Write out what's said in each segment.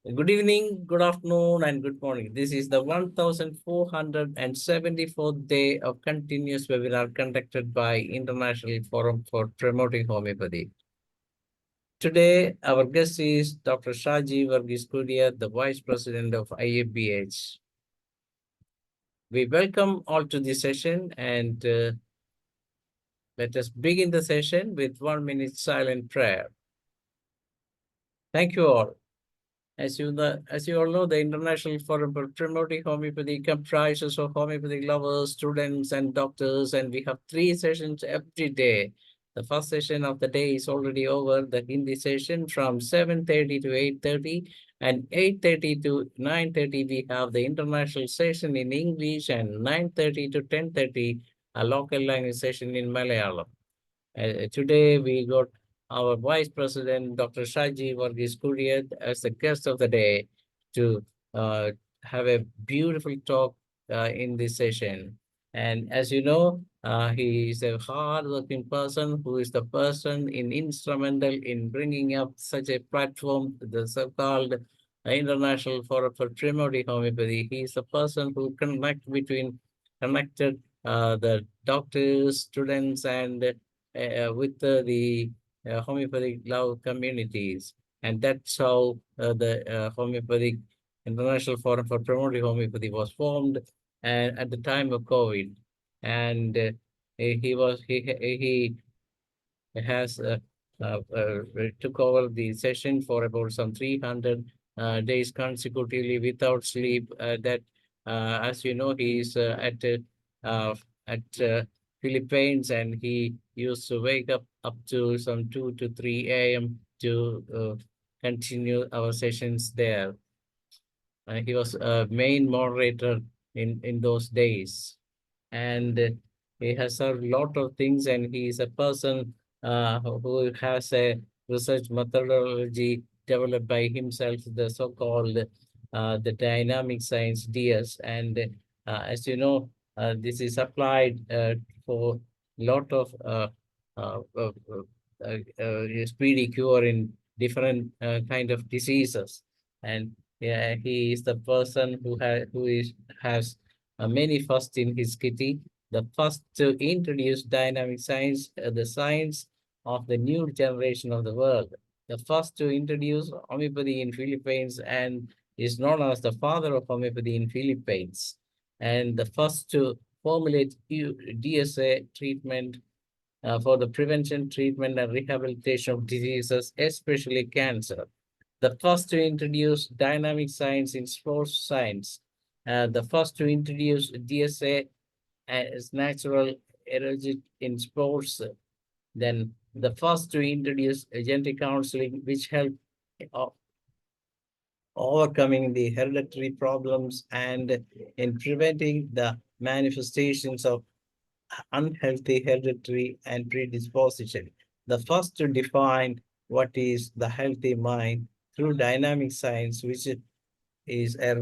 Good evening, good afternoon, and good morning. This is the 1474th day of continuous webinar conducted by International Forum for Promoting Homeopathy. Today, our guest is Dr. SHAJI VARGHESE KUDIYAT, the Vice President of IFPH. We welcome all to this session and let us begin the session with 1 minute silent prayer. Thank you all. As you all know, the International Forum for Promoting Homeopathy comprises of homeopathic lovers, students, and doctors, and we have 3 sessions every day. The first session of the day is already over, the Hindi session from 7:30 to 8:30, and 8:30 to 9:30 we have the international session in English, and 9:30 to 10:30 a local language session in Malayalam. Today we got our Vice President, Dr. SHAJI VARGHESE KUDIYAT, as the guest of the day to have a beautiful talk in this session. And as you know, he is a hard-working person who is the person instrumental in bringing up such a platform, the so-called International Forum for Promoting Homeopathy. He is the person who connected the doctors, students, and with the homeopathic love communities. And that's how the homeopathic International Forum for Promoting Homeopathy was formed and at the time of COVID. And he has took over the session for about some 300 days consecutively without sleep. As you know, he is at Philippines, and he used to wake up to some 2 to 3 a.m. to continue our sessions there. He was a main moderator in those days. And he has a lot of things, and he is a person who has a research methodology developed by himself, the so-called the dynamic science DS. And as you know, this is applied for lot of speedy cure in different kind of diseases. And yeah, he is the person who has many firsts in his kitty. The first to introduce dynamic science, the science of the new generation of the world. The first to introduce homeopathy in Philippines, and is known as the father of homeopathy in Philippines. And the first to formulate DSA treatment for the prevention, treatment, and rehabilitation of diseases, especially cancer. The first to introduce dynamic science in sports science. The first to introduce DSA as natural energy in sports. Then the first to introduce genetic counseling, which helped overcoming the hereditary problems and in preventing the manifestations of unhealthy hereditary and predisposition. The first to define what is the healthy mind through dynamic science, which is a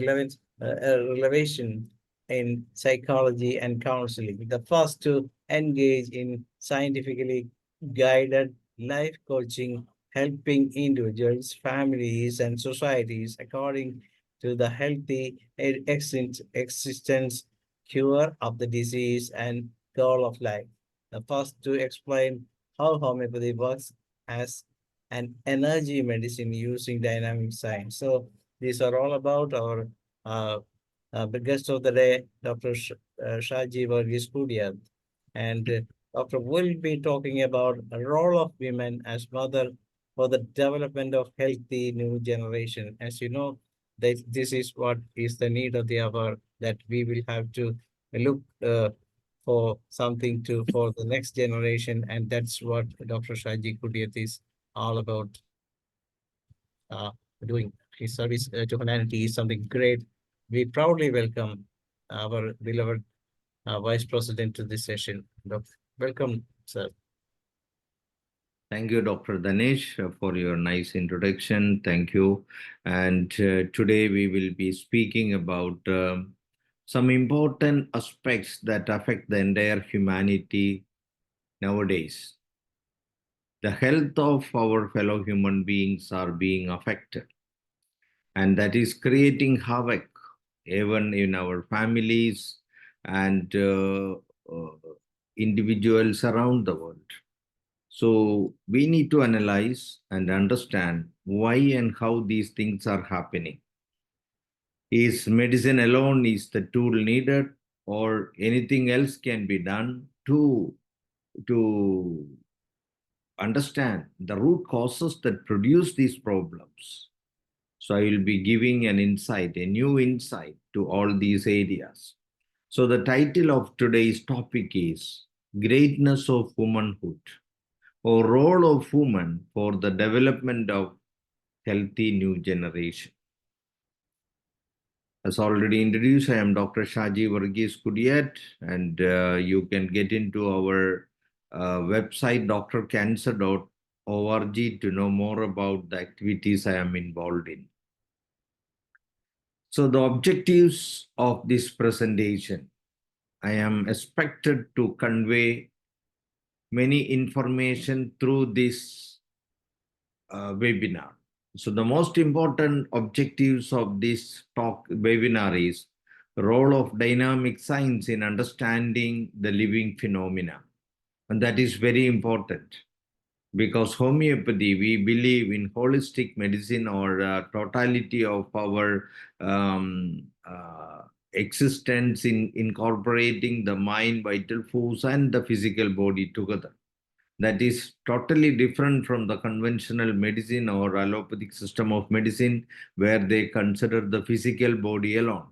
relevation in psychology and counseling. The first to engage in scientifically guided life coaching, helping individuals, families, and societies according to the healthy existence, cure of the disease, and goal of life. The first to explain how homeopathy works as an energy medicine using dynamic science. So these are all about our the guest of the day, Dr. SHAJI VARGHESE KUDIYAT. And Doctor will be talking about the role of women as mother for the development of healthy new generation. As you know, this is what is the need of the hour, that we will have to look for something for the next generation, and that's what Dr. SHAJI KUDIYAT is all about doing. His service to humanity is something great. We proudly welcome our beloved Vice President to this session. Welcome, sir. Thank you, Dr. Danesh, for your nice introduction. Thank you. And today we will be speaking about some important aspects that affect the entire humanity nowadays. The health of our fellow human beings are being affected. and that is creating havoc even in our families and individuals around the world. So we need to analyze and understand why and how these things are happening. Is medicine alone is the tool needed, or anything else can be done to understand the root causes that produce these problems? So I will be giving an insight, a new insight to all these areas. So the title of today's topic is Greatness of Womanhood, or Role of Woman for the Development of Healthy New Generation. As already introduced, I am Dr. SHAJI Varghese Kudiyat, and you can get into our website drcancer.org to know more about the activities I am involved in. So the objectives of this presentation, I am expected to convey many information through this webinar. So the most important objectives of this talk webinar is role of dynamic science in understanding the living phenomena. And that is very important because homeopathy, we believe in holistic medicine or totality of our existence in incorporating the mind, vital force, and the physical body together. That is totally different from the conventional medicine or allopathic system of medicine, where they consider the physical body alone.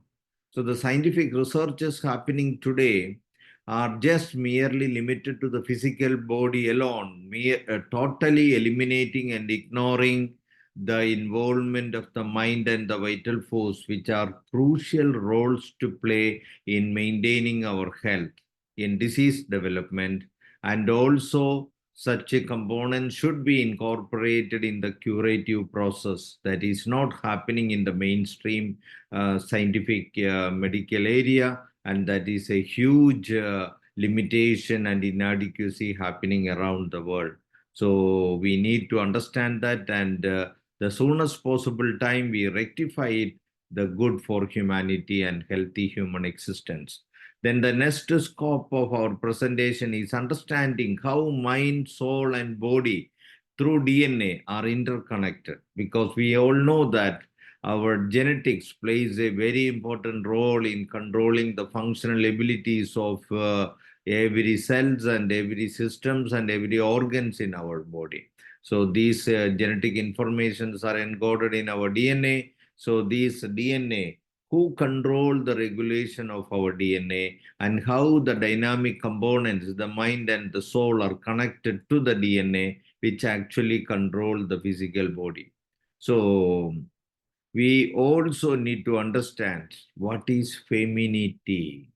So the scientific researches happening today are just merely limited to the physical body alone, totally eliminating and ignoring the involvement of the mind and the vital force, which are crucial roles to play in maintaining our health, in disease development, and also such a component should be incorporated in the curative process that is not happening in the mainstream scientific medical area, and that is a huge limitation and inadequacy happening around the world. So we need to understand that, and the soonest possible time we rectify it, the good for humanity and healthy human existence. Then the next scope of our presentation is understanding how mind, soul, and body through DNA are interconnected, because we all know that our genetics plays a very important role in controlling the functional abilities of every cells and every systems and every organs in our body. So these genetic informations are encoded in our DNA. So these DNA, who control the regulation of our DNA, and how the dynamic components, the mind and the soul, are connected to the DNA, which actually control the physical body. So we also need to understand what is femininity.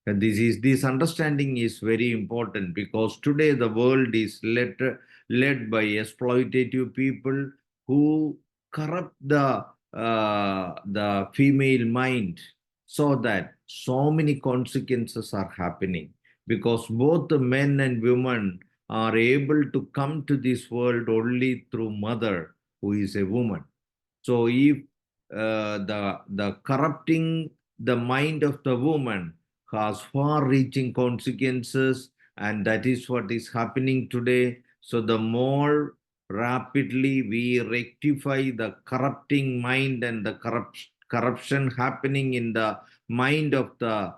And this understanding is very important, because today the world is led by exploitative people who corrupt the female mind, so that so many consequences are happening, because both the men and women are able to come to this world only through mother, who is a woman. So if the corrupting the mind of the woman has far-reaching consequences, and that is what is happening today. So the more rapidly we rectify the corrupting mind and the corruption happening in the mind of the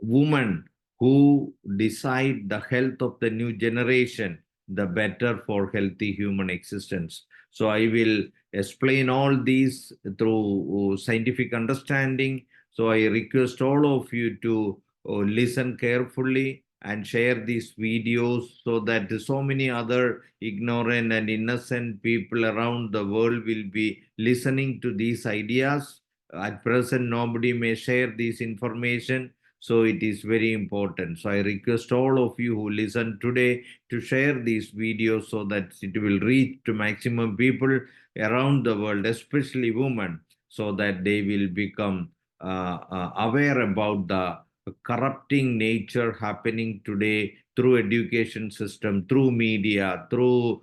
woman who decide the health of the new generation, the better for healthy human existence. So I will explain all these through scientific understanding. So I request all of you to listen carefully and share these videos, so that so many other ignorant and innocent people around the world will be listening to these ideas. At present, nobody may share this information, so it is very important. So I request all of you who listen today to share these videos, so that it will reach to maximum people around the world, especially women, so that they will become aware about the corrupting nature happening today through education system, through media, through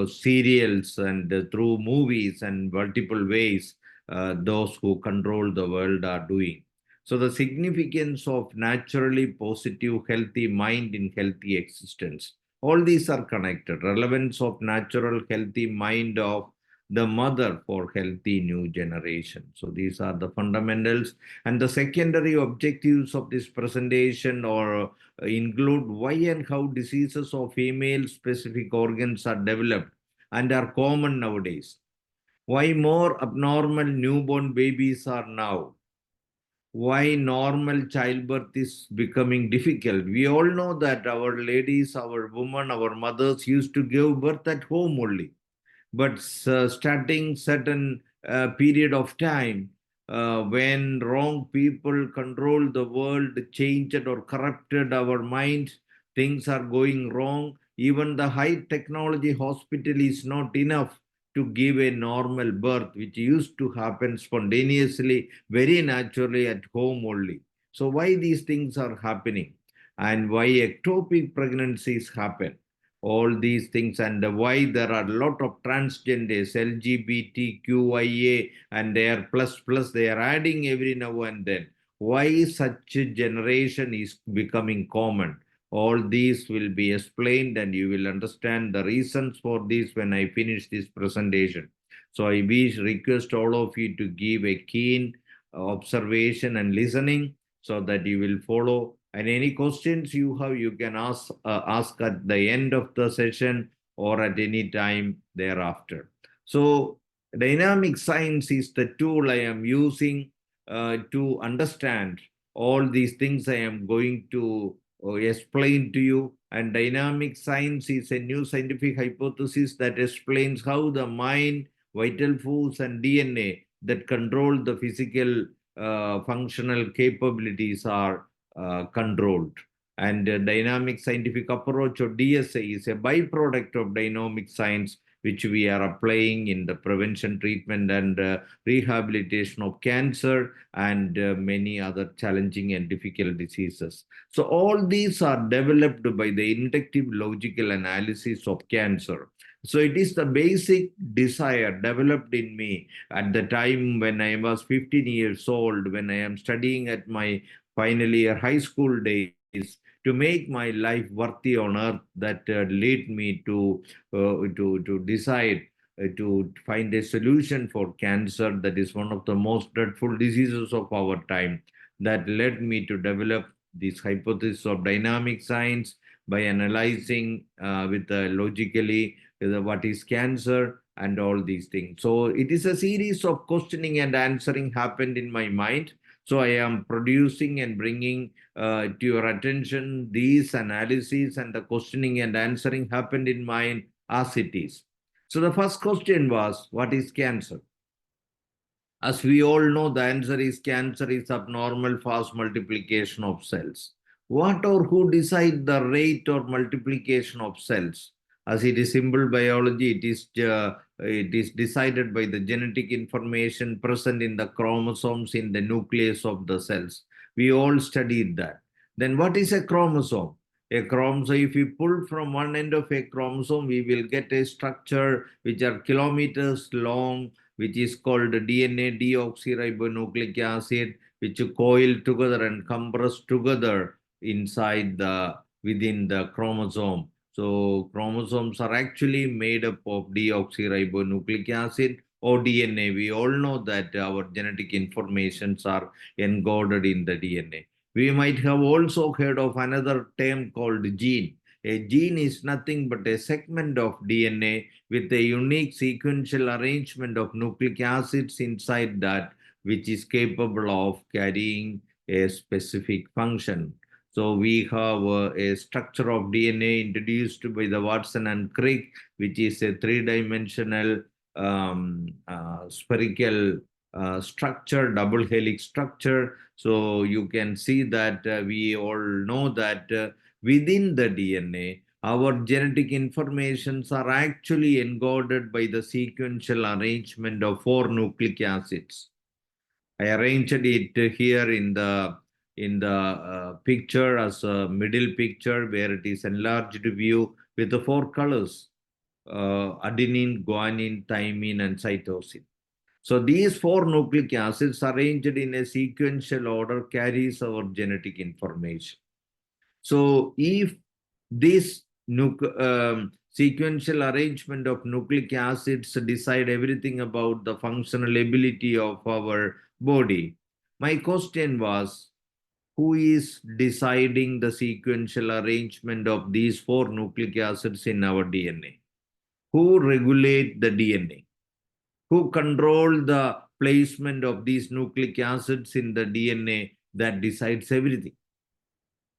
serials and through movies and multiple ways those who control the world are doing. So the significance of naturally positive, healthy mind in healthy existence. All these are connected. Relevance of natural, healthy mind of the mother for healthy new generation. So these are the fundamentals. And the secondary objectives of this presentation or include why and how diseases of female specific organs are developed and are common nowadays. Why more abnormal newborn babies are now. Why normal childbirth is becoming difficult. We all know that our ladies, our women, our mothers used to give birth at home only, but starting certain period of time when wrong people control the world, changed or corrupted our minds, things are going wrong. Even the high technology hospital is not enough to give a normal birth, which used to happen spontaneously, very naturally at home only. So why these things are happening, and why ectopic pregnancies happen, all these things, and why there are a lot of transgenders, LGBTQIA, and they are plus plus, they are adding every now and then. Why such a generation is becoming common? All these will be explained, and you will understand the reasons for this when I finish this presentation. So I wish request all of you to give a keen observation and listening so that you will follow. And any questions you have, you can ask at the end of the session or at any time thereafter. So dynamic science is the tool I am using to understand all these things I am going to explain to you. And dynamic science is a new scientific hypothesis that explains how the mind, vital force, and DNA that control the physical functional capabilities are controlled. And dynamic scientific approach, or DSA, is a byproduct of dynamic science, which we are applying in the prevention, treatment, and rehabilitation of cancer and many other challenging and difficult diseases. So all these are developed by the inductive logical analysis of cancer. So it is the basic desire developed in me at the time when I was 15 years old, when I am studying at my final year high school days, to make my life worthy on earth, that led me to decide to find a solution for cancer, that is one of the most dreadful diseases of our time. That led me to develop this hypothesis of dynamic science by analyzing with logically what is cancer and all these things. So it is a series of questioning and answering happened in my mind. So I am producing and bringing to your attention these analyses, and the questioning and answering happened in mind as it is. So the first question was, what is cancer? As we all know, the answer is cancer is abnormal fast multiplication of cells. What or who decide the rate or multiplication of cells? As it is simple biology, it is decided by the genetic information present in the chromosomes in the nucleus of the cells. We all studied that. Then what is a chromosome? A chromosome, if we pull from one end of a chromosome, we will get a structure which are kilometers long, which is called DNA deoxyribonucleic acid, which coil together and compress together inside within the chromosome. So chromosomes are actually made up of deoxyribonucleic acid or DNA. We all know that our genetic informations are encoded in the DNA. We might have also heard of another term called gene. A gene is nothing but a segment of DNA with a unique sequential arrangement of nucleic acids inside that, which is capable of carrying a specific function. So we have a structure of DNA introduced by the Watson and Crick, which is a three-dimensional spherical structure, double helix structure. So you can see that we all know that within the DNA, our genetic informations are actually encoded by the sequential arrangement of 4 nucleic acids. I arranged it here in the picture as a middle picture where it is enlarged view with the 4 colors. adenine, guanine, thymine, and cytosine. So these four nucleic acids arranged in a sequential order carries our genetic information. So if this sequential arrangement of nucleic acids decide everything about the functional ability of our body, my question was, who is deciding the sequential arrangement of these four nucleic acids in our DNA? Who regulate the DNA? Who control the placement of these nucleic acids in the DNA that decides everything?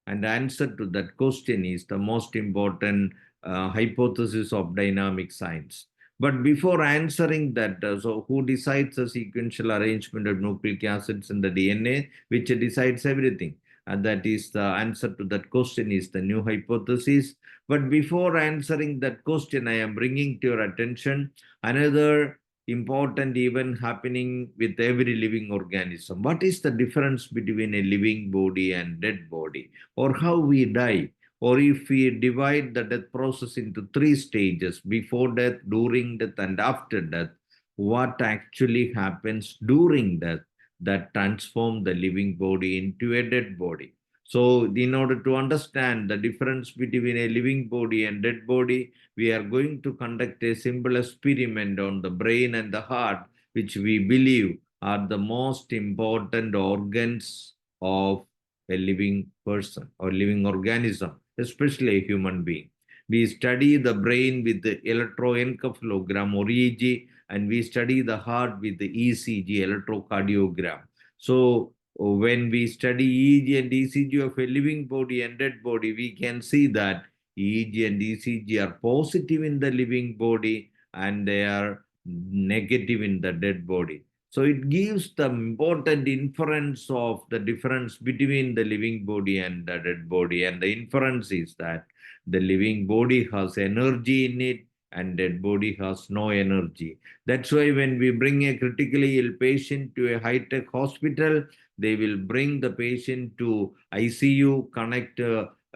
And the answer to that question is the most important hypothesis of dynamic science. But before answering that, so who decides the sequential arrangement of nucleic acids in the DNA, which decides everything? And that is the answer to that question is the new hypothesis. But before answering that question, I am bringing to your attention another important event happening with every living organism. What is the difference between a living body and dead body? Or how we die, or if we divide the death process into three stages, before death, during death, and after death, what actually happens during death that transforms the living body into a dead body? So in order to understand the difference between a living body and dead body, we are going to conduct a simple experiment on the brain and the heart, which we believe are the most important organs of a living person or living organism, especially a human being. We study the brain with the electroencephalogram or EEG, and we study the heart with the ECG, electrocardiogram. So when we study EEG and ECG of a living body and dead body, we can see that EEG and ECG are positive in the living body and they are negative in the dead body. So it gives the important inference of the difference between the living body and the dead body. And the inference is that the living body has energy in it and dead body has no energy. That's why when we bring a critically ill patient to a high-tech hospital, they will bring the patient to ICU, connect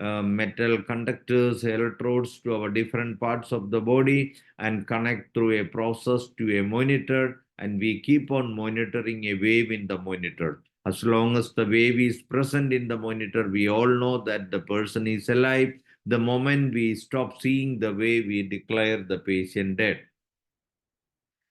metal conductors, electrodes to our different parts of the body and connect through a process to a monitor, and we keep on monitoring a wave in the monitor. As long as the wave is present in the monitor, we all know that the person is alive. The moment we stop seeing the wave, we declare the patient dead.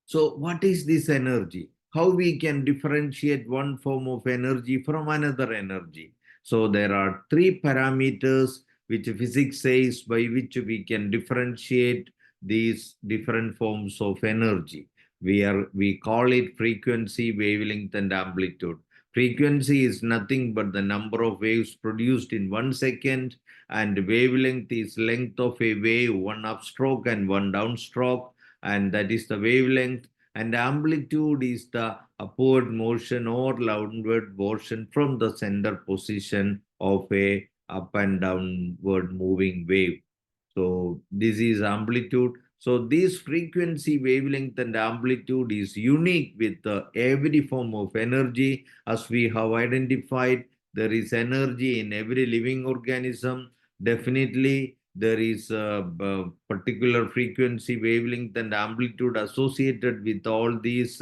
So what is this energy? How we can differentiate one form of energy from another energy? So there are three parameters which physics says by which we can differentiate these different forms of energy. We call it frequency, wavelength, and amplitude. Frequency is nothing but the number of waves produced in 1 second, and wavelength is length of a wave, one upstroke and one downstroke, and that is the wavelength. And amplitude is the upward motion or downward motion from the center position of a up and downward moving wave. So this is amplitude. So this frequency, wavelength, and amplitude is unique with every form of energy. As we have identified, there is energy in every living organism. Definitely, there is a particular frequency, wavelength, and amplitude associated with all these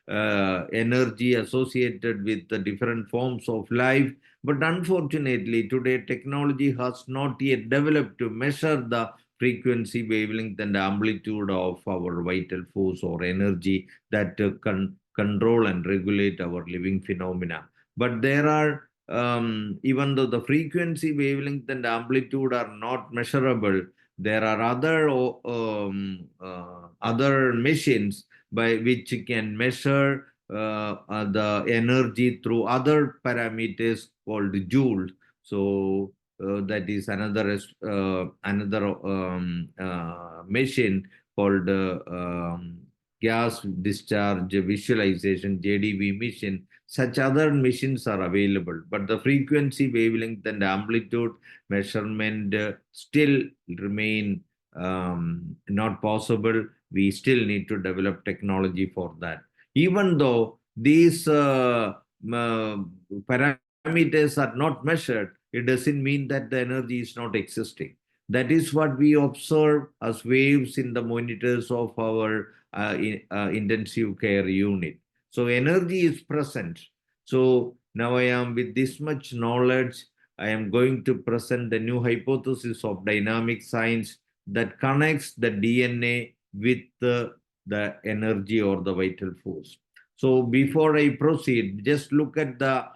energy associated with the different forms of life. But unfortunately, today technology has not yet developed to measure the frequency, wavelength, and amplitude of our vital force or energy that control and regulate our living phenomena. But there are, even though the frequency, wavelength, and amplitude are not measurable, there are other machines by which can measure the energy through other parameters called joule. So that is another machine called gas discharge visualization, JDV machine. Such other machines are available, but the frequency, wavelength, and amplitude measurement still remain not possible. We still need to develop technology for that. Even though these parameters are not measured, it doesn't mean that the energy is not existing. That is what we observe as waves in the monitors of our intensive care unit. So energy is present. So now I am with this much knowledge, I am going to present the new hypothesis of dynamic science that connects the DNA with the energy or the vital force. So before I proceed, just look at the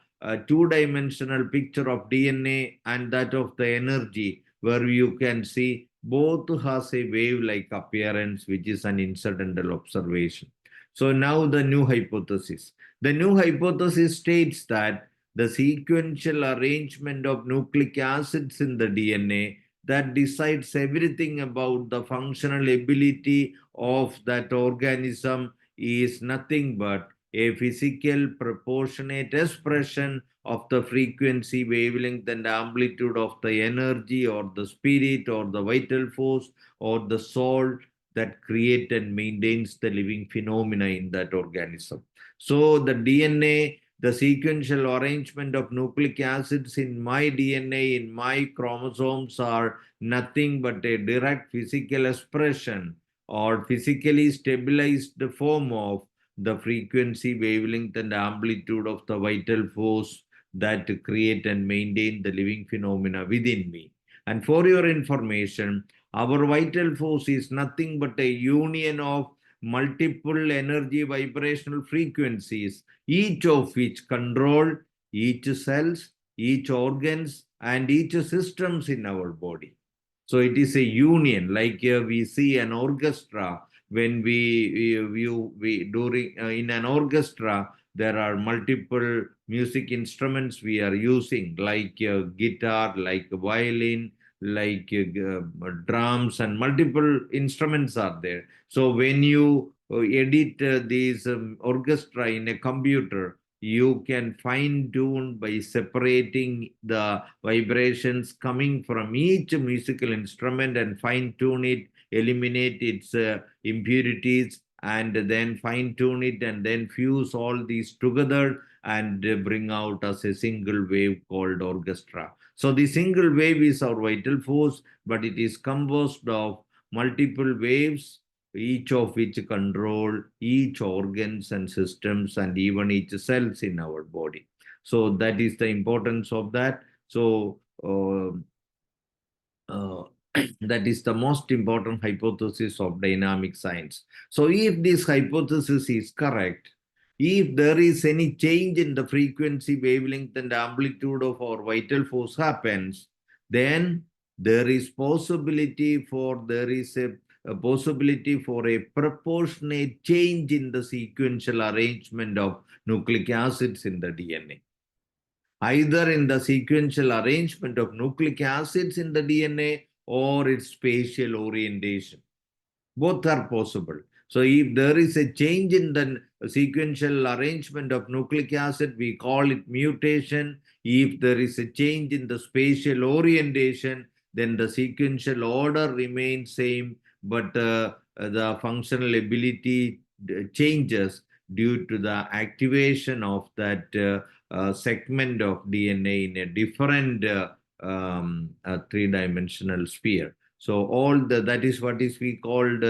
two-dimensional picture of DNA and that of the energy, where you can see both has a wave-like appearance, which is an incidental observation. So now the new hypothesis. The new hypothesis states that the sequential arrangement of nucleic acids in the DNA that decides everything about the functional ability of that organism is nothing but a physical proportionate expression of the frequency, wavelength, and amplitude of the energy or the spirit or the vital force or the soul that creates and maintains the living phenomena in that organism. So the DNA, the sequential arrangement of nucleic acids in my DNA, in my chromosomes are nothing but a direct physical expression or physically stabilized form of the frequency, wavelength, and amplitude of the vital force that create and maintain the living phenomena within me. And for your information, our vital force is nothing but a union of multiple energy vibrational frequencies, each of which control each cells, each organs, and each systems in our body. So it is a union, like we see an orchestra. When we during in an orchestra, there are multiple music instruments we are using, like guitar, like violin, like drums, and multiple instruments are there. So when you edit these orchestra in a computer, you can fine tune by separating the vibrations coming from each musical instrument and fine tune it, eliminate its impurities, and then fine tune it, and then fuse all these together and bring out as a single wave called orchestra. So the single wave is our vital force, but it is composed of multiple waves, each of which control each organs and systems and even each cells in our body. So that is the importance of that. So uh, that is the most important hypothesis of dynamic science. So if this hypothesis is correct, if there is any change in the frequency, wavelength, and amplitude of our vital force happens, then there is a possibility for a proportionate change in the sequential arrangement of nucleic acids in the DNA, either in the sequential arrangement of nucleic acids in the DNA or its spatial orientation. Both are possible. So if there is a change in the sequential arrangement of nucleic acid, we call it mutation. If there is a change in the spatial orientation, then the sequential order remains same, but the functional ability changes due to the activation of that segment of DNA in a different three-dimensional sphere. So that is what is we called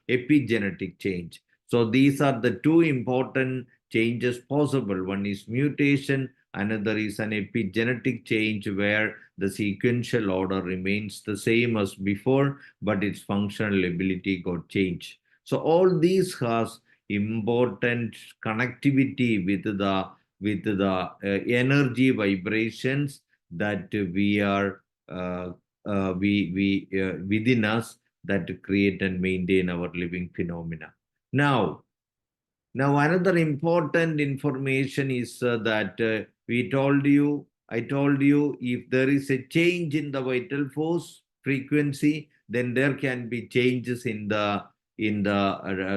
epigenetic change. So these are the two important changes possible. One is mutation, another is an epigenetic change where the sequential order remains the same as before, but its functional ability got changed. So all these has important connectivity with the energy vibrations that we are within us that create and maintain our living phenomena. Now another important information is that I told you, if there is a change in the vital force frequency, then there can be changes in the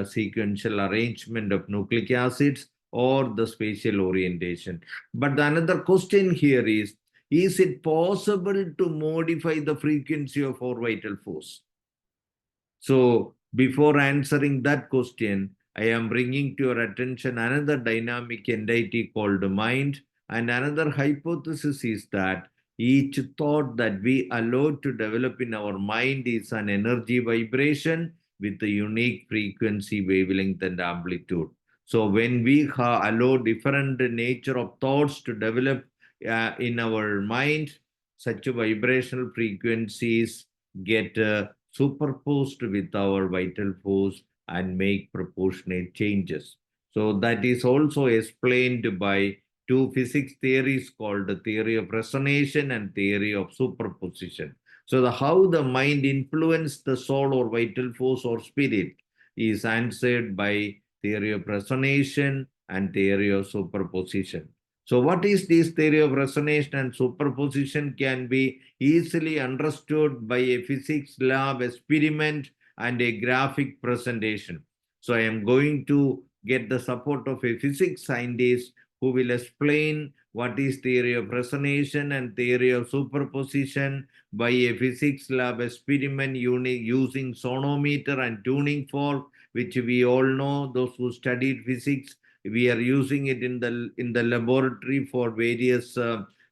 sequential arrangement of nucleic acids or the spatial orientation. But another question here is it possible to modify the frequency of our vital force? So before answering that question, I am bringing to your attention another dynamic entity called mind. And another hypothesis is that Each thought that we allow to develop in our mind is an energy vibration with a unique frequency, wavelength, and amplitude. So when we allow different nature of thoughts to develop in our mind, such vibrational frequencies get superposed with our vital force and make proportionate changes. So that is also explained by two physics theories called the theory of resonance and theory of superposition. So how the mind influences the soul or vital force or spirit is answered by theory of resonance and theory of superposition. So what is this theory of resonance and superposition can be easily understood by a physics lab experiment and a graphic presentation. So I am going to get the support of a physics scientist who will explain what is theory of resonance and theory of superposition by a physics lab experiment using sonometer and tuning fork, which we all know, those who studied physics, we are using it in the laboratory for various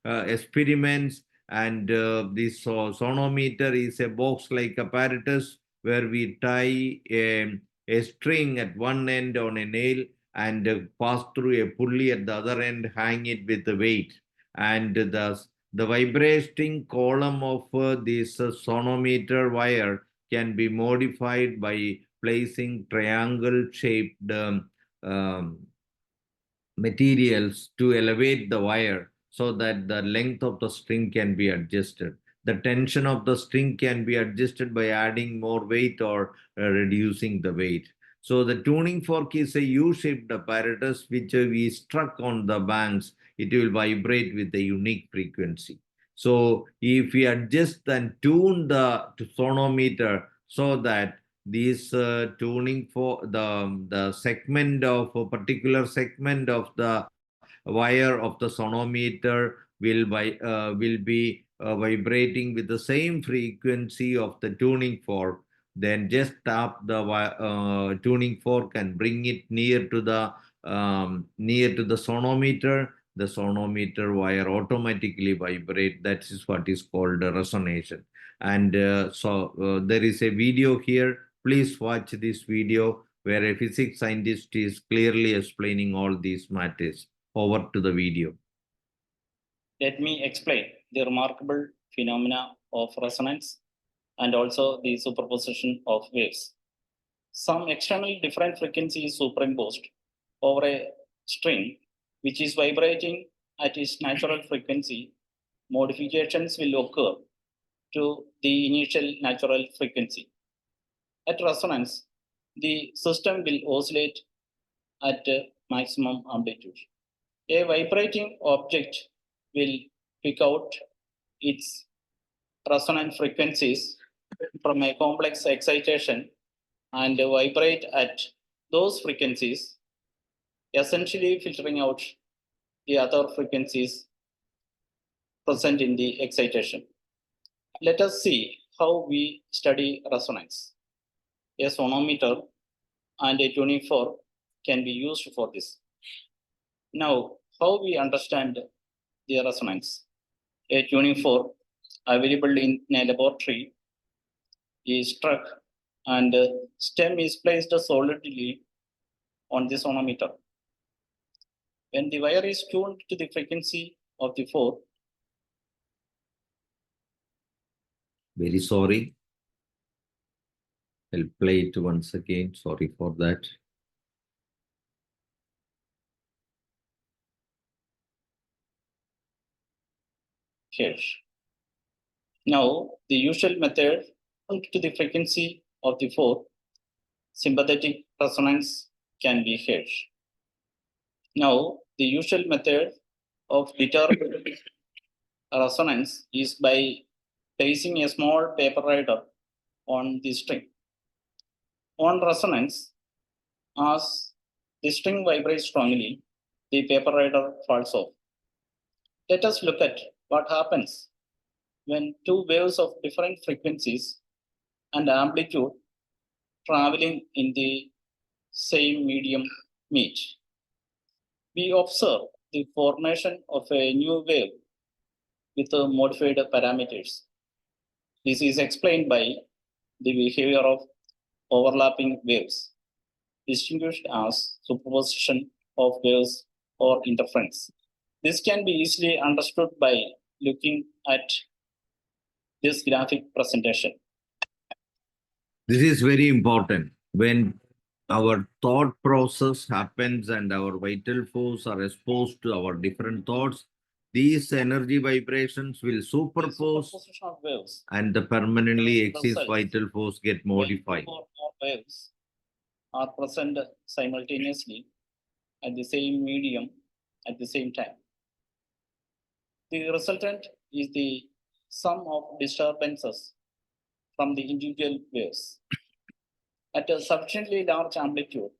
experiments. And this sonometer is a box-like apparatus where we tie a string at one end on a nail and pass through a pulley at the other end, hang it with the weight. And the vibrating column of this sonometer wire can be modified by placing triangle-shaped materials to elevate the wire so that the length of the string can be adjusted. The tension of the string can be adjusted by adding more weight or reducing the weight. So the tuning fork is a U-shaped apparatus which we struck on the banks. It will vibrate with a unique frequency. So if we adjust and tune the sonometer so that this tuning for the segment of a particular segment of the wire of the sonometer will be vibrating with the same frequency of the tuning fork, then just tap the tuning fork and bring it near to the sonometer. The sonometer wire automatically vibrate. That is what is called a resonance. And there is a video here. Please watch this video where a physics scientist is clearly explaining all these matters. Over to the video. Let me explain the remarkable phenomena of resonance and also the superposition of waves. Some external different frequencies superimposed over a string which is vibrating at its natural frequency. Modifications will occur to the initial natural frequency. At resonance, the system will oscillate at maximum amplitude. A vibrating object will pick out its resonant frequencies from a complex excitation and vibrate at those frequencies, essentially filtering out the other frequencies present in the excitation. Let us see how we study resonance. A sonometer and a tuning fork can be used for this. Now, how we understand the resonance? A tuning fork available in a laboratory is struck and stem is placed solidly on the sonometer. When the wire is tuned to the frequency of the fork, very sorry. I'll play it once again. Sorry for that. here. Now, the usual method to the frequency of the fork, sympathetic resonance can be heard. Now, the usual method of determining resonance is by placing a small paper rider on the string. On resonance, as the string vibrates strongly, the paper rider falls off. Let us look at what happens when two waves of different frequencies and amplitude traveling in the same medium meet. We observe the formation of a new wave with modified parameters. This is explained by the behavior of overlapping waves, distinguished as superposition of waves or interference. This can be easily understood by looking at this graphic presentation. This is very important. When our thought process happens and our vital force are exposed to our different thoughts, these energy vibrations will superpose Superposition of waves and the permanently exist results vital force get when modified. two or more waves are present simultaneously at the same medium at the same time. The resultant is the sum of disturbances from the individual waves. At a sufficiently large amplitude,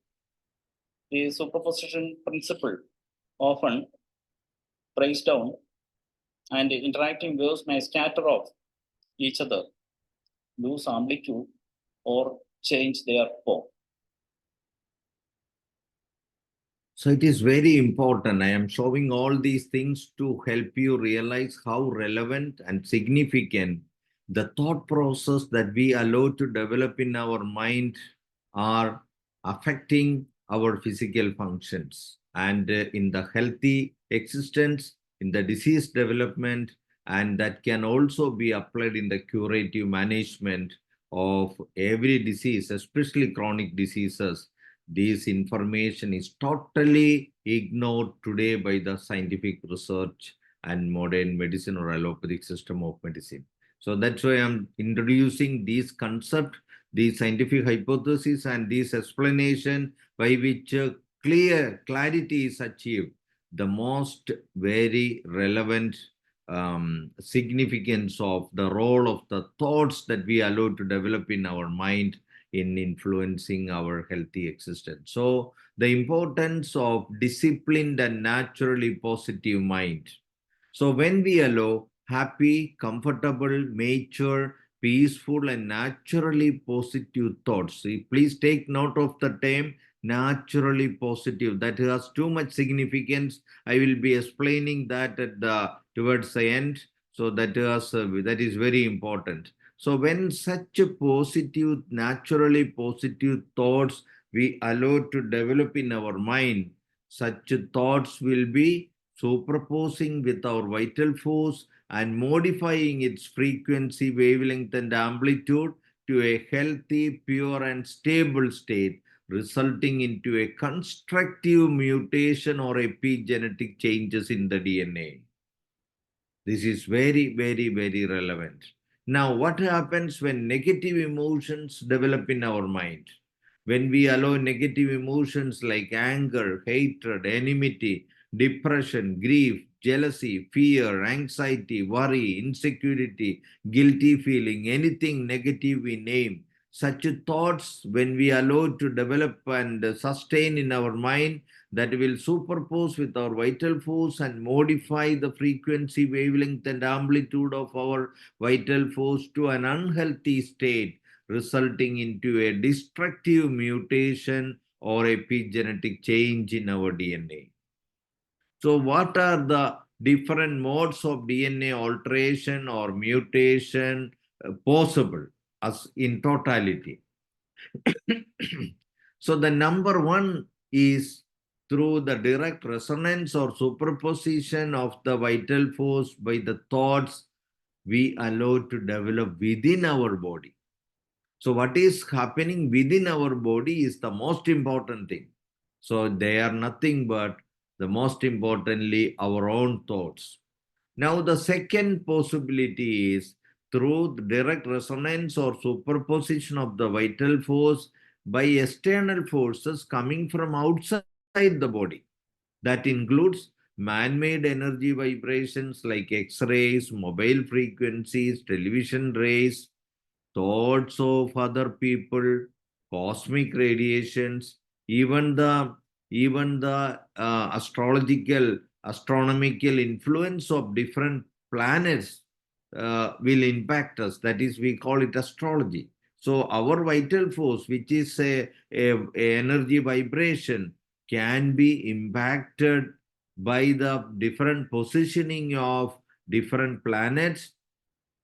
the superposition principle often breaks down and interacting waves may scatter off each other, lose amplitude, or change their form. So it is very important. I am showing all these things to help you realize how relevant and significant the thought process that we allow to develop in our mind are affecting our physical functions and in the healthy existence, in the disease development, and that can also be applied in the curative management of every disease, especially chronic diseases. This information is totally ignored today by the scientific research and modern medicine or allopathic system of medicine. So that's why I'm introducing these concepts, these scientific hypotheses, and this explanation by which clarity is achieved. The most very relevant significance of the role of the thoughts that we allow to develop in our mind in influencing our healthy existence. So the importance of disciplined and naturally positive mind. So when we allow happy, comfortable, mature, peaceful, and naturally positive thoughts, please take note of the term naturally positive. That has too much significance. I will be explaining that towards the end. So that is very important. So when such a positive, naturally positive thoughts we allow to develop in our mind, such thoughts will be superposing with our vital force and modifying its frequency, wavelength, and amplitude to a healthy, pure, and stable state, resulting into a constructive mutation or epigenetic changes in the DNA. This is very, very, very relevant. Now, what happens when negative emotions develop in our mind? When we allow negative emotions like anger, hatred, enmity, depression, grief, jealousy, fear, anxiety, worry, insecurity, guilty feeling, anything negative we name, such thoughts, when we allow to develop and sustain in our mind, that will superpose with our vital force and modify the frequency, wavelength, and amplitude of our vital force to an unhealthy state, resulting into a destructive mutation or epigenetic change in our DNA. So what are the different modes of DNA alteration or mutation possible as in totality? So the number one is through the direct resonance or superposition of the vital force by the thoughts we allow to develop within our body. So what is happening within our body is the most important thing. So they are nothing but the most importantly our own thoughts. Now the second possibility is through direct resonance or superposition of the vital force by external forces coming from outside the body. That includes man-made energy vibrations like X-rays, mobile frequencies, television rays, thoughts of other people, cosmic radiations, even the astronomical influence of different planets will impact us. That is, we call it astrology. So our vital force, which is a energy vibration, can be impacted by the different positioning of different planets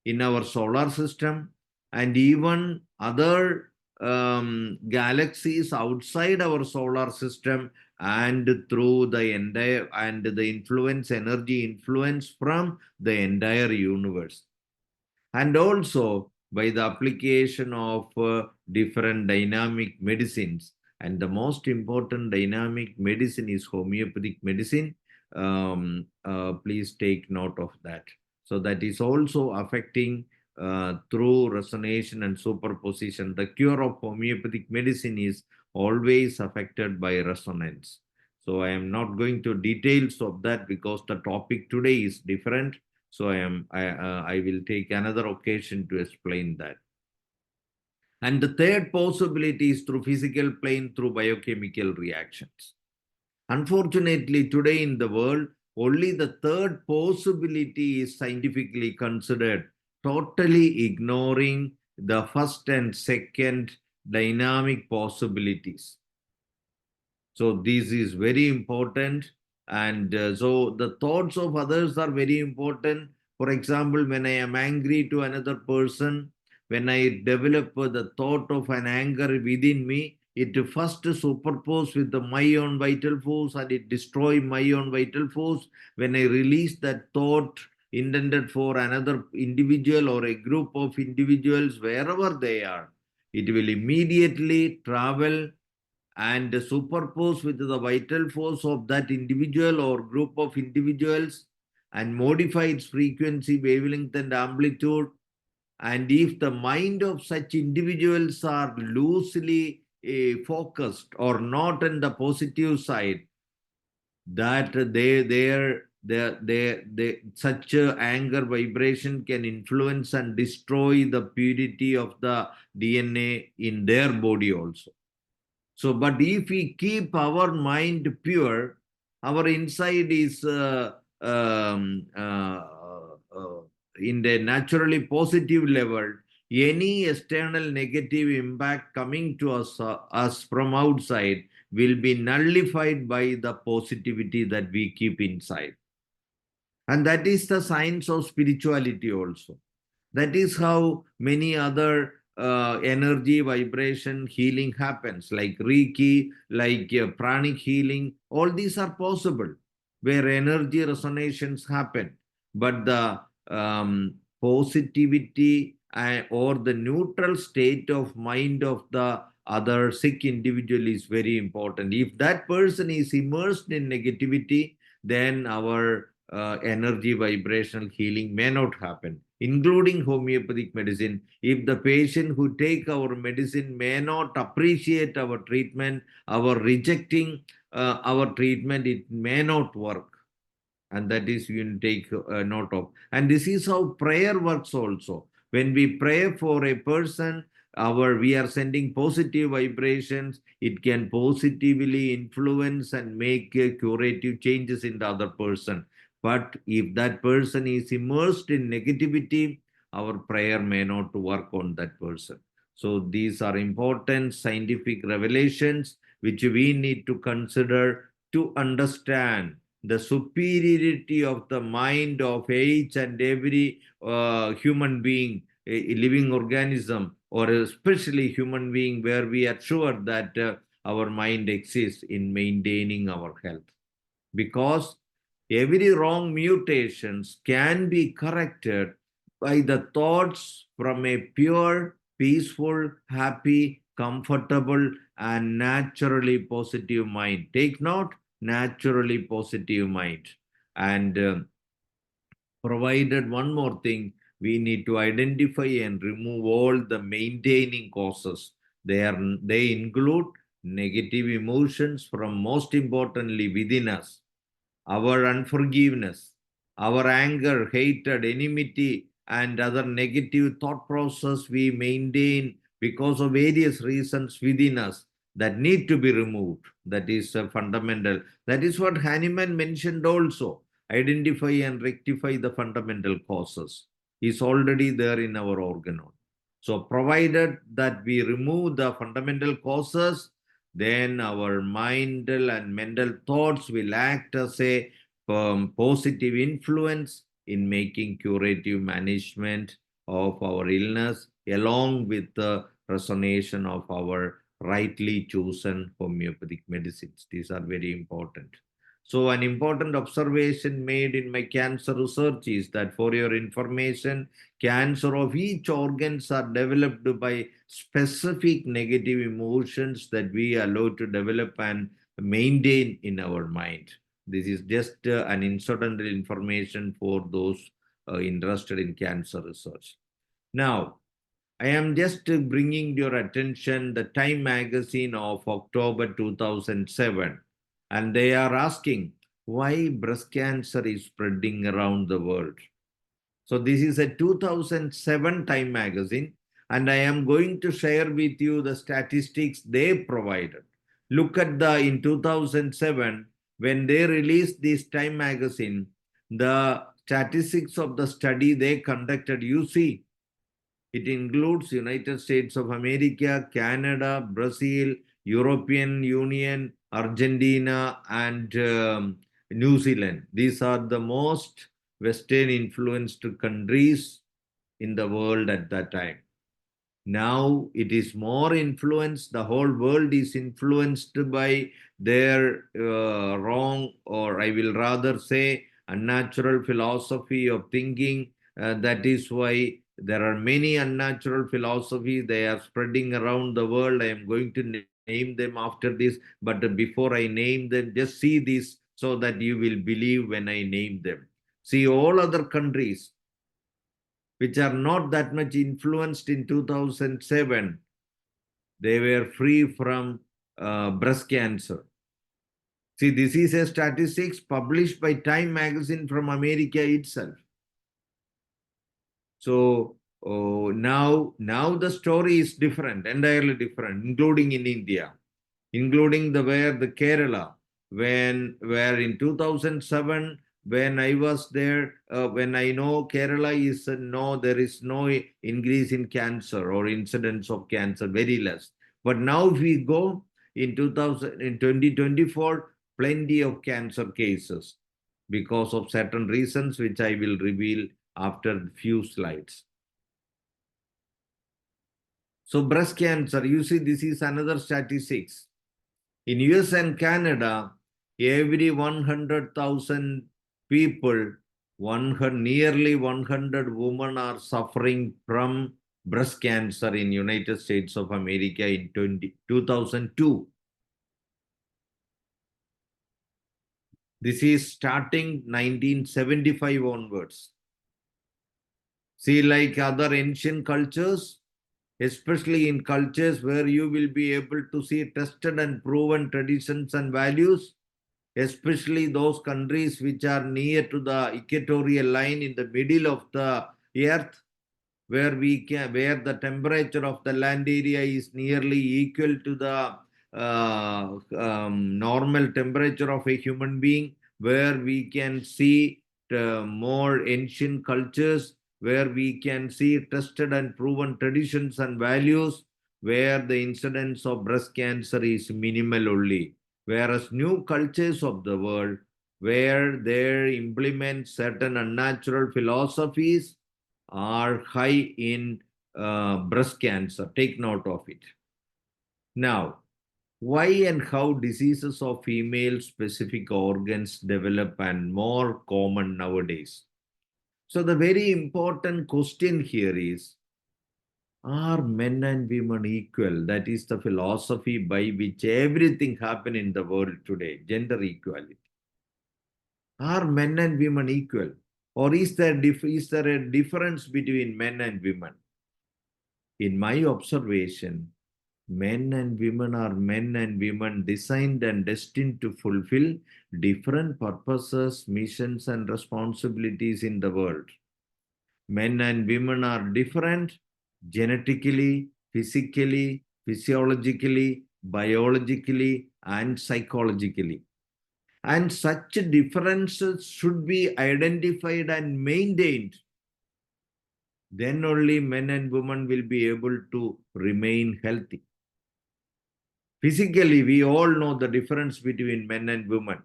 in our solar system, and even other galaxies outside our solar system, and through the entire and the influence, energy influence from the entire universe. And also by the application of different dynamic medicines. And the most important dynamic medicine is homeopathic medicine. Please take note of that. So that is also affecting through resonance and superposition. The cure of homeopathic medicine is always affected by resonance. So I am not going to details of that because the topic today is different. So I will take another occasion to explain that. And the third possibility is through physical plane, through biochemical reactions. Unfortunately, today in the world, only the third possibility is scientifically considered, totally ignoring the first and second dynamic possibilities. So this is very important. And so the thoughts of others are very important. For example, when I am angry to another person, when I develop the thought of an anger within me, it first superpose with my own vital force and it destroy my own vital force. When I release that thought intended for another individual or a group of individuals, wherever they are, it will immediately travel and superpose with the vital force of that individual or group of individuals and modify its frequency, wavelength, and amplitude. And if the mind of such individuals are loosely focused or not in the positive side, that such anger vibration can influence and destroy the purity of the DNA in their body also. So, but if we keep our mind pure, our inside is in the naturally positive level, any external negative impact coming to us from outside will be nullified by the positivity that we keep inside. And that is the science of spirituality also. That is how many other energy, vibration, healing happens, like Reiki, like pranic healing. All these are possible where energy resonations happen. But the positivity or the neutral state of mind of the other sick individual is very important. If that person is immersed in negativity, then our energy vibrational healing may not happen, including homeopathic medicine. If the patient who take our medicine may not appreciate our treatment, our rejecting our treatment, it may not work. And that is you take note of. And this is how prayer works also. When we pray for a person, we are sending positive vibrations. It can positively influence and make curative changes in the other person. But if that person is immersed in negativity, our prayer may not work on that person. So these are important scientific revelations which we need to consider to understand the superiority of the mind of each and every human being, a living organism, or especially human being, where we are sure that our mind exists in maintaining our health. Because every wrong mutations can be corrected by the thoughts from a pure, peaceful, happy, comfortable, and naturally positive mind. Take note, naturally positive mind. And provided one more thing, we need to identify and remove all the maintaining causes. They include negative emotions from, most importantly, within us, our unforgiveness, our anger, hatred, enmity, and other negative thought process we maintain because of various reasons within us that need to be removed. That is fundamental. That is what Hahnemann mentioned also. Identify and rectify the fundamental causes is already there in our organon. So provided that we remove the fundamental causes, then our mental and mental thoughts will act as a positive influence in making curative management of our illness, along with the resonation of our rightly chosen homeopathic medicines. These are very important. So an important observation made in my cancer research is that, for your information, cancer of each organs are developed by specific negative emotions that we allow to develop and maintain in our mind. This is just an incidental information for those interested in cancer research. Now, I am just bringing your attention the Time magazine of October 2007, and they are asking why breast cancer is spreading around the world. So this is a 2007 Time magazine, and I am going to share with you the statistics they provided. Look at in 2007, when they released this Time magazine, the statistics of the study they conducted, you see, it includes United States of America, Canada, Brazil, European Union, Argentina, and New Zealand. These are the most Western influenced countries in the world at that time. Now it is more influenced, the whole world is influenced by their wrong, or I will rather say unnatural philosophy of thinking. That is why there are many unnatural philosophies. They are spreading around the world. I am going to name them after this, but before I name them, just see this so that you will believe when I name them. See, all other countries which are not that much influenced in 2007, they were free from breast cancer. See, this is a statistics published by Time magazine from America itself. So now the story is different, entirely different, including in India, including where the Kerala, where in 2007, when I was there, when I know Kerala is no, there is no increase in cancer or incidence of cancer, very less. But now if we go in 2024, plenty of cancer cases because of certain reasons, which I will reveal after a few slides. So breast cancer, you see, this is another statistics. In US and Canada, every 100,000 people, nearly 100 women are suffering from breast cancer in United States of America in 2002. This is starting 1975 onwards. See, like other ancient cultures, especially in cultures where you will be able to see tested and proven traditions and values, especially those countries which are near to the equatorial line in the middle of the earth, where the temperature of the land area is nearly equal to the normal temperature of a human being, where we can see more ancient cultures, where we can see tested and proven traditions and values, where the incidence of breast cancer is minimal only. Whereas new cultures of the world, where they implement certain unnatural philosophies, are high in breast cancer. Take note of it. Now, why and how diseases of female specific organs develop and more common nowadays? So the very important question here is, are men and women equal? That is the philosophy by which everything happens in the world today, gender equality. Are men and women equal? Or is there a difference between men and women? In my observation, men and women are men and women designed and destined to fulfill different purposes, missions, and responsibilities in the world. Men and women are different genetically, physically, physiologically, biologically, and psychologically. And such differences should be identified and maintained. Then only men and women will be able to remain healthy. Physically, we all know the difference between men and women.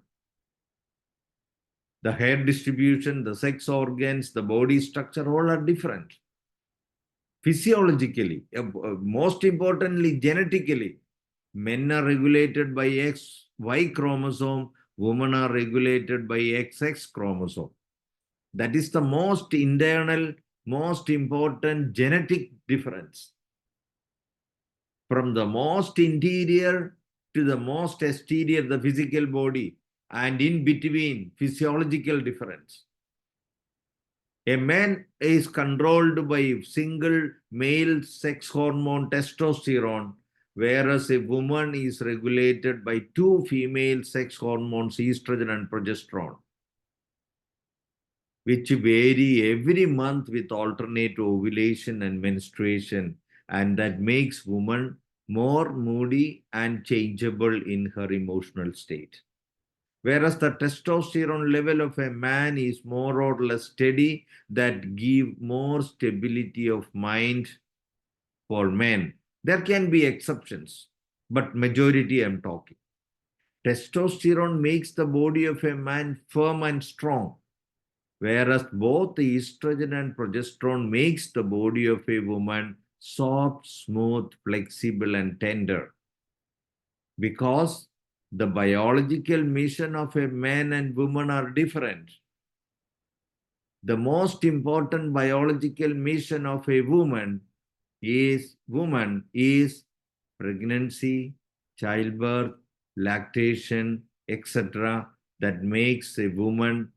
The hair distribution, the sex organs, the body structure, all are different. Physiologically, most importantly, genetically, men are regulated by XY chromosome, women are regulated by XX chromosome. That is the most internal, most important genetic difference. From the most interior to the most exterior, the physical body, and in between, physiological difference. A man is controlled by a single male sex hormone, testosterone, whereas a woman is regulated by two female sex hormones, estrogen and progesterone, which vary every month with alternate ovulation and menstruation, and that makes woman more moody and changeable in her emotional state. Whereas the testosterone level of a man is more or less steady, that give more stability of mind for men. There can be exceptions, but majority I'm talking. Testosterone makes the body of a man firm and strong, whereas both the estrogen and progesterone makes the body of a woman soft, smooth, flexible, and tender. Because the biological mission of a man and woman are different. The most important biological mission of a woman is pregnancy, childbirth, lactation, etc. That makes a woman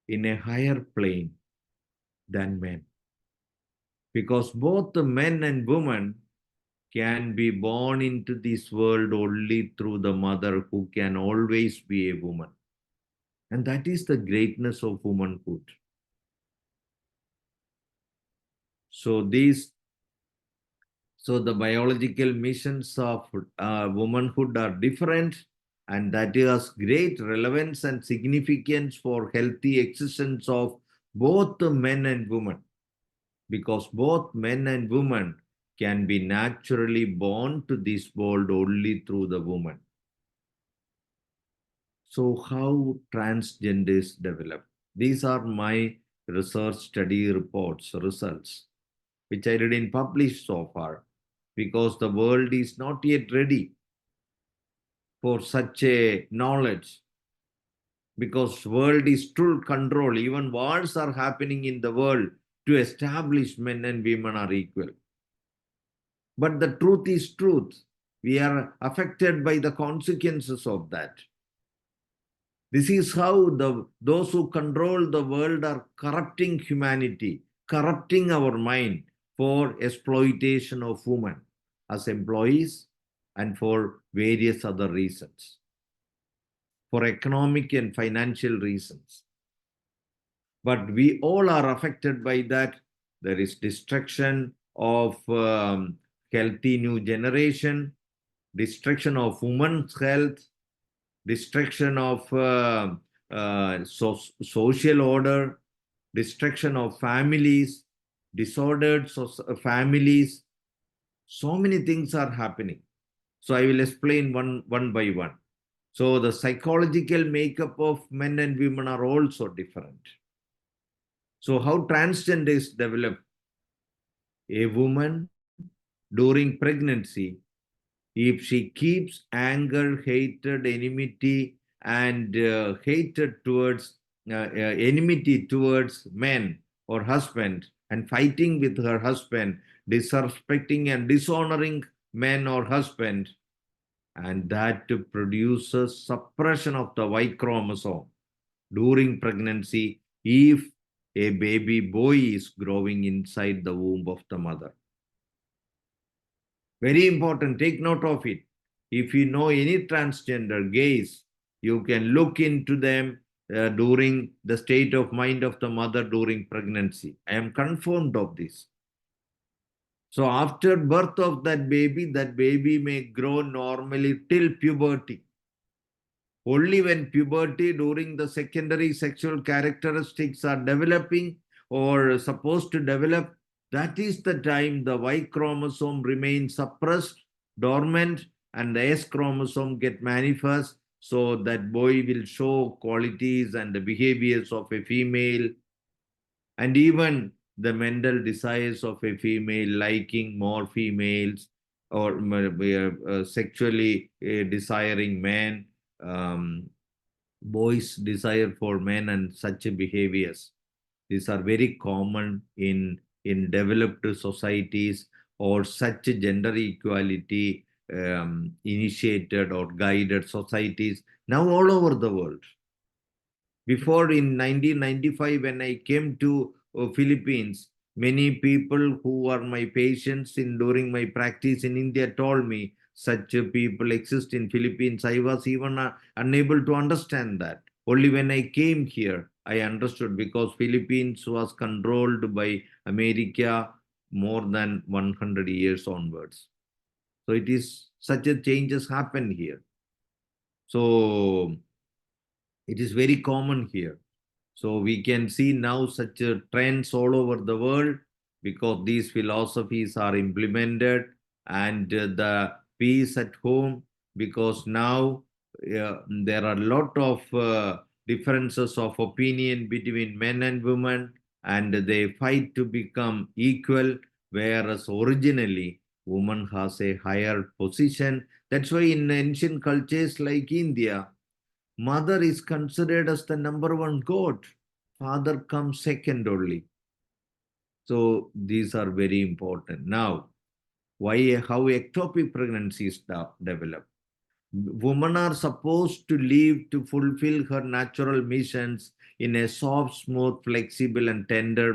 in a higher plane than men. Because both the men and women can be born into this world only through the mother, who can always be a woman. And that is the greatness of womanhood. So the biological missions of womanhood are different, and that has great relevance and significance for healthy existence of both the men and women, because both men and women can be naturally born to this world only through the woman. So how transgenders develop? These are my research study reports, results, which I didn't publish so far, because the world is not yet ready for such a knowledge, because world is still control. Even wars are happening in the world to establish men and women are equal. But the truth is truth. We are affected by the consequences of that. This is how those who control the world are corrupting humanity, corrupting our mind for exploitation of women as employees and for various other reasons, for economic and financial reasons. But we all are affected by that. There is destruction of healthy new generation, destruction of women's health, destruction of social order, destruction of families, disordered families. So many things are happening. So I will explain one by one. So the psychological makeup of men and women are also different. So how transgenders develop? A woman during pregnancy, if she keeps anger, hatred, enmity, and enmity towards men or husband, and fighting with her husband, disrespecting and dishonoring men or husband, and that produces suppression of the Y chromosome during pregnancy if a baby boy is growing inside the womb of the mother. Very important, take note of it. If you know any transgender gays, you can look into them during the state of mind of the mother during pregnancy. I am confirmed of this. So after birth of that baby may grow normally till puberty. Only when puberty, during the secondary sexual characteristics are developing or supposed to develop, that is the time the Y chromosome remains suppressed, dormant, and the S chromosome get manifest, So that boy will show qualities and the behaviors of a female, and even the mental desires of a female, liking more females, or sexually desiring men, boys' desire for men, and such behaviors. These are very common in developed societies, or such gender equality initiated or guided societies now all over the world. Before, in 1995, when I came to Philippines, many people who are my patients during my practice in India told me such people exist in Philippines. I was even unable to understand that. Only when I came here, I understood, because Philippines was controlled by America more than 100 years onwards. So it is such a changes happen here. So it is very common here. So we can see now such trends all over the world, because these philosophies are implemented, and the peace at home, because now there are a lot of differences of opinion between men and women, and they fight to become equal, whereas originally woman has a higher position. That's why in ancient cultures like India, mother is considered as the number one god. Father comes second only. So these are very important. Now, how ectopic pregnancies develop? Women are supposed to live to fulfill her natural missions in a soft, smooth, flexible, and tender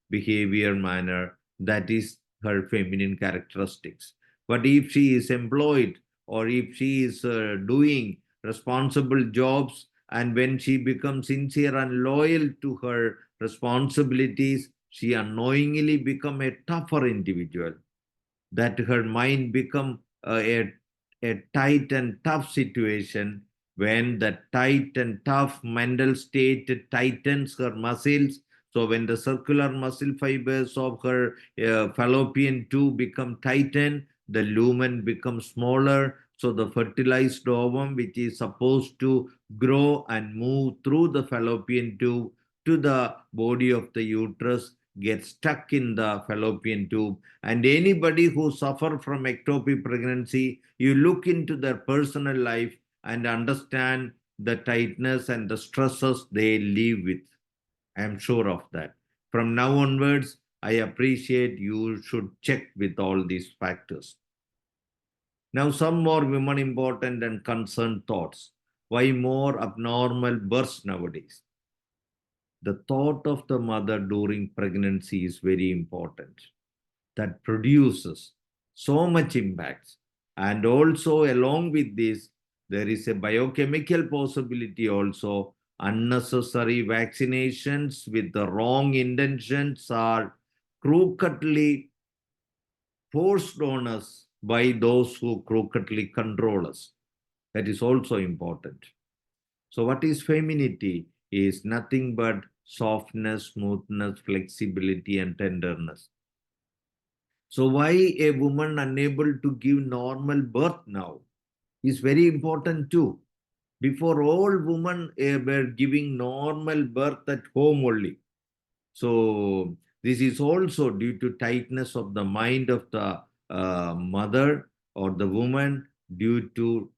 behavior manner. That is her feminine characteristics. But if she is employed, or if she is doing responsible jobs, and when she becomes sincere and loyal to her responsibilities, she unknowingly becomes a tougher individual, that her mind become a tight and tough situation. When the tight and tough mental state tightens her muscles, so when the circular muscle fibers of her fallopian tube become tightened, the lumen becomes smaller, so the fertilized ovum, which is supposed to grow and move through the fallopian tube to the body of the uterus, gets stuck in the fallopian tube. And anybody who suffer from ectopic pregnancy, you look into their personal life and understand the tightness and the stresses they live with. I am sure of that. From now onwards, I appreciate you should check with all these factors. Now, some more women important and concerned thoughts. Why more abnormal births nowadays? The thought of the mother during pregnancy is very important. That produces so much impacts. And also along with this, there is a biochemical possibility also. Unnecessary vaccinations with the wrong intentions are crookedly forced on us by those who crookedly control us. That is also important. So what is femininity? Is nothing but softness, smoothness, flexibility, and tenderness. So why a woman unable to give normal birth now is very important too. Before, all women were giving normal birth at home only. So this is also due to tightness of the mind of the mother or the woman, due to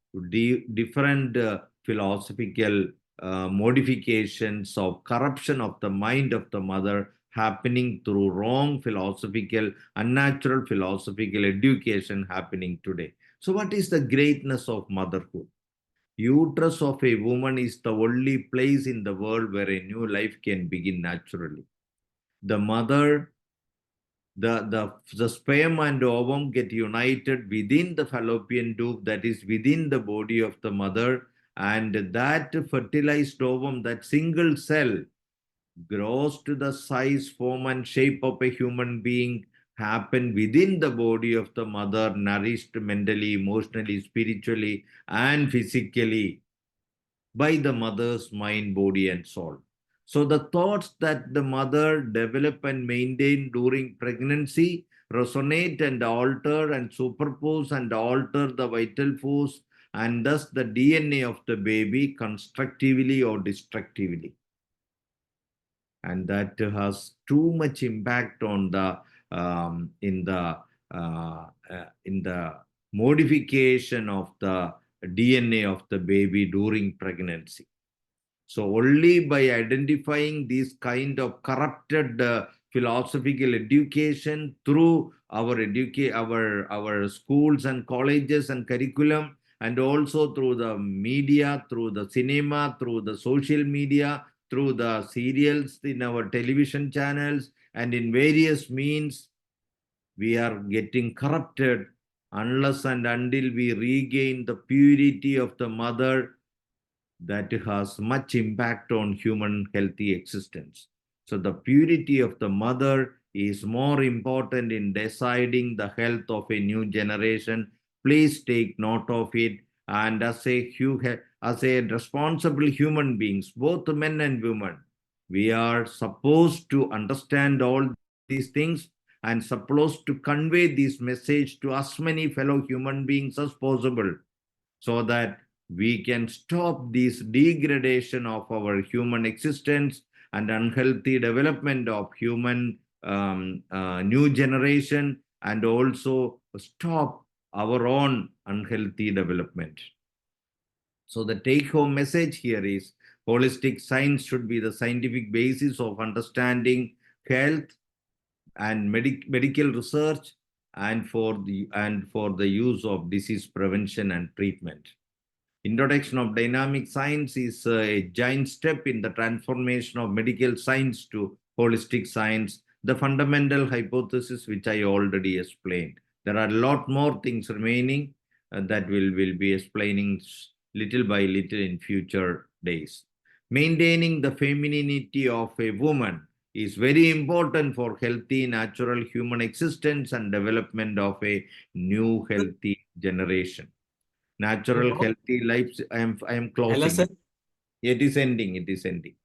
different philosophical modifications of corruption of the mind of the mother, happening through wrong philosophical, unnatural philosophical education happening today. So what is the greatness of motherhood? Uterus of a woman is the only place in the world where a new life can begin naturally. The mother, the sperm and ovum get united within the fallopian tube, that is within the body of the mother, and that fertilized ovum, that single cell, grows to the size, form, and shape of a human being, happen within the body of the mother, nourished mentally, emotionally, spiritually, and physically by the mother's mind, body, and soul. So the thoughts that the mother develop and maintain during pregnancy resonate and alter and superpose and alter the vital force and thus the DNA of the baby constructively or destructively. And that has too much impact on the in the modification of the DNA of the baby during pregnancy. So only by identifying these kind of corrupted philosophical education through our schools and colleges and curriculum, and also through the media, through the cinema, through the social media, through the serials in our television channels, and in various means, we are getting corrupted unless and until we regain the purity of the mother. That has much impact on human healthy existence. So the purity of the mother is more important in deciding the health of a new generation. Please take note of it. And as a responsible human beings, both men and women, we are supposed to understand all these things and supposed to convey this message to as many fellow human beings as possible, so that we can stop this degradation of our human existence and unhealthy development of human new generation, and also stop our own unhealthy development. So the take-home message here is holistic science should be the scientific basis of understanding health and medical research, and for the use of disease prevention and treatment. Introduction of dynamic science is a giant step in the transformation of medical science to holistic science. The fundamental hypothesis, which I already explained. There are a lot more things remaining that we'll be explaining little by little in future days. Maintaining the femininity of a woman is very important for healthy, natural human existence and development of a new healthy generation. Natural healthy lives. I am closing. Hello, sir. It is ending.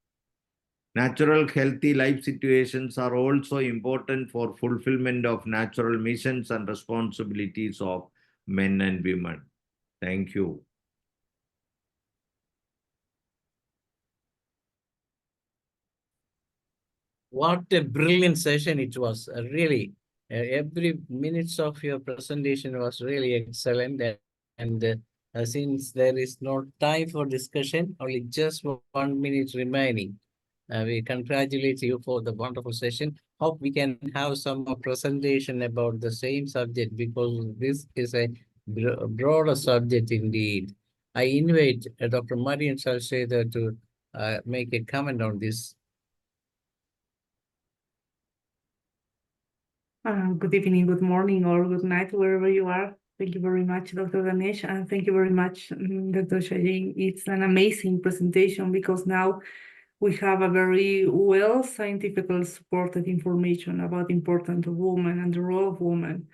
Natural healthy life situations are also important for fulfillment of natural missions and responsibilities of men and women. Thank you. What a brilliant session it was. Really, every minute of your presentation was really excellent. And since there is no time for discussion, only just 1 minute remaining. We congratulate you for the wonderful session. Hope we can have some more presentation about the same subject, because this is a broader subject indeed. I invite Dr. Marian Salsheda to make a comment on this. Good evening, good morning, or good night, wherever you are. Thank you very much, Dr. Ganesh, and thank you very much, Dr. Shaji. It's an amazing presentation, because now we have a very well scientifically supported information about the importance of women and the role of women.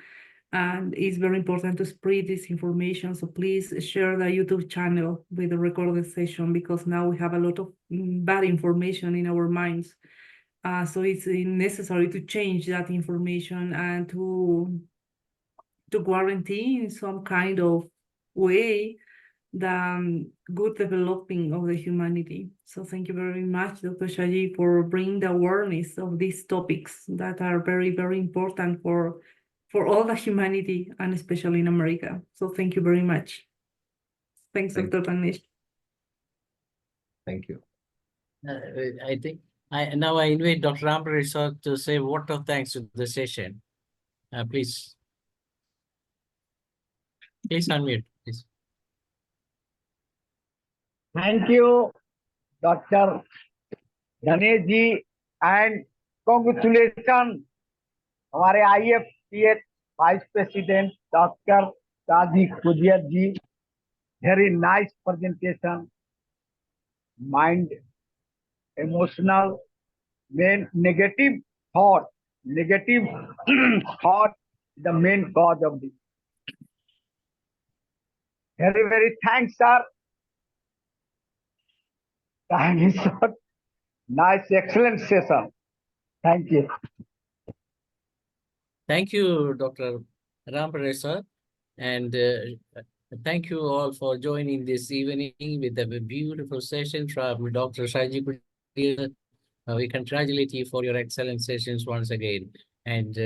And it's very important to spread this information. So please share the YouTube channel with the recorded session, because now we have a lot of bad information in our minds. So it's necessary to change that information and to guarantee in some kind of way the good developing of the humanity. So thank you very much, Dr. Shaji, for bringing the awareness of these topics that are very, very important for all the humanity, and especially in America. So thank you very much. Thanks, Dr. Ganesh. Thank you. I think now I invite Dr. Ramprasad to say a word of thanks to the session. Please. Please unmute, please. Thank you, Dr. Ganesh ji, and congratulations हमारे IFPH Vice President Dr. SHAJI Kudiyat ji. Very nice presentation. Mind, emotional, main negative thought, the main cause of this. Very, very thanks, sir. Time is short. Nice, excellent session. Thank you. Thank you, Dr. Ramprasad. And Thank you all for joining this evening with a beautiful session from Dr. SHAJI VARGHESE. We congratulate you for your excellent sessions once again. And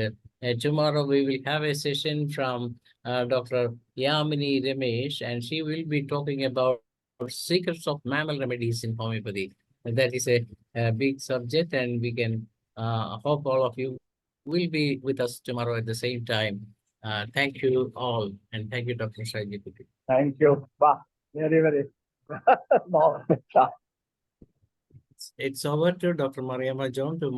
tomorrow we will have a session from Dr. Yamini Ramesh, and she will be talking about secrets of mammal remedies in homeopathy. And that is a big subject, and we can hope all of you will be with us tomorrow at the same time. Thank you all, and thank you, Dr. SHAJI. Thank you. Wow. Very, very. No. It's over to Dr. Mariama John to